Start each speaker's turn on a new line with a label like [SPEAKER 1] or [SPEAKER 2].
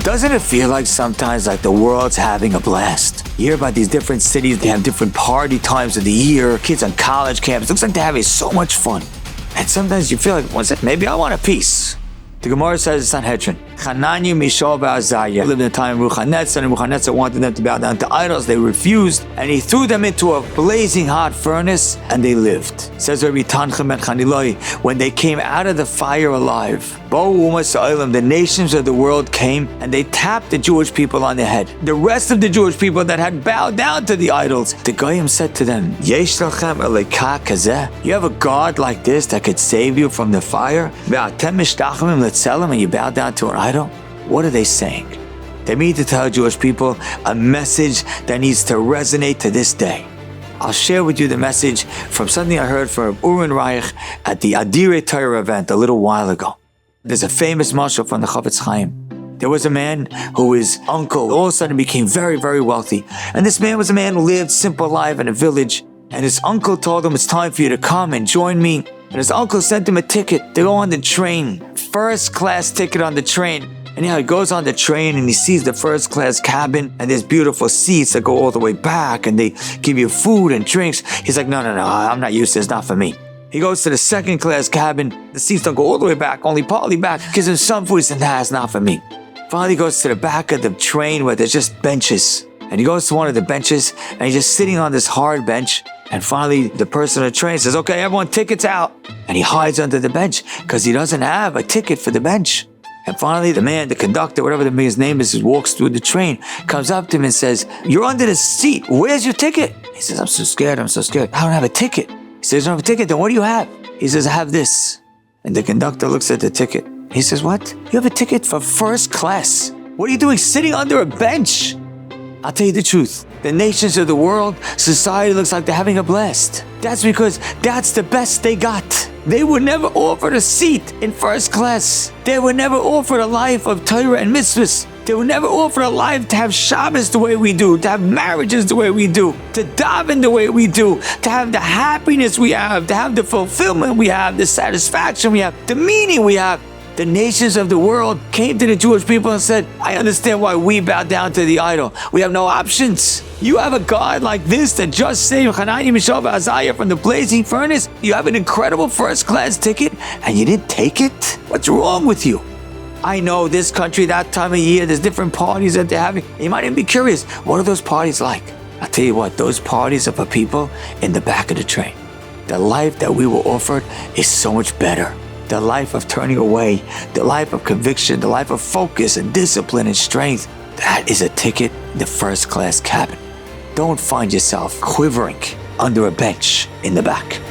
[SPEAKER 1] Doesn't it feel like sometimes like the world's having a blast? You hear about these different cities, they have different party times of the year, kids on college camps, looks like they're having so much fun. And sometimes you feel like, maybe I want a piece. The Gemara says it's Sanhedrin. Chananya, Mishael, Azariah lived in a time of Nebuchadnezzar, and Nebuchadnezzar wanted them to bow down to idols. They refused, and he threw them into a blazing hot furnace, and they lived. Says Rabbi Tanchem and Chaniloi, when they came out of the fire alive, the nations of the world came, and they tapped the Jewish people on the head. The rest of the Jewish people that had bowed down to the idols, the Goyim said to them, Yesh lachem elokah kazeh? You have a God like this that could save you from the fire? And you bow down to an idol? What are they saying? They mean to tell Jewish people a message that needs to resonate to this day. I'll share with you the message from something I heard from Urin Reich at the Adire Torah event a little while ago. There's a famous mashal from the Chavetz Chaim. There was a man who his uncle all of a sudden became very, very wealthy. And this man was a man who lived simple life in a village. And his uncle told him, it's time for you to come and join me. And his uncle sent him a ticket to go on the train. First class ticket on the train. And he goes on the train and he sees the first class cabin and there's beautiful seats that go all the way back and they give you food and drinks. He's like, no, I'm not used to this, not for me. He goes to the second class cabin. The seats don't go all the way back, only partly back. Gives him some food. He said, nah, it's not for me. Finally, he goes to the back of the train where there's just benches. And he goes to one of the benches and he's just sitting on this hard bench. And finally, the person on the train says, okay, everyone, tickets out. And he hides under the bench because he doesn't have a ticket for the bench. And finally, the man, the conductor, whatever the man's name is, walks through the train, comes up to him and says, you're under the seat. Where's your ticket? He says, I'm so scared. I don't have a ticket. He says, you don't have a ticket? Then what do you have? He says, I have this. And the conductor looks at the ticket. He says, what? You have a ticket for first class. What are you doing sitting under a bench? I'll tell you the truth. The nations of the world, society looks like they're having a blast. That's because that's the best they got. They were never offered a seat in first class. They were never offered a life of Torah and mitzvahs. They were never offered a life to have Shabbos the way we do, to have marriages the way we do, to daven the way we do, to have the happiness we have, to have the fulfillment we have, the satisfaction we have, the meaning we have. The nations of the world came to the Jewish people and said, I understand why we bow down to the idol. We have no options. You have a God like this that just saved Hanani, Mishael, Azariah from the blazing furnace. You have an incredible first-class ticket and you didn't take it? What's wrong with you? I know this country, that time of year, there's different parties that they're having. You might even be curious, what are those parties like? I'll tell you what, those parties are for people in the back of the train. The life that we were offered is so much better. The life of turning away, the life of conviction, the life of focus and discipline and strength, that is a ticket in the first class cabin. Don't find yourself quivering under a bench in the back.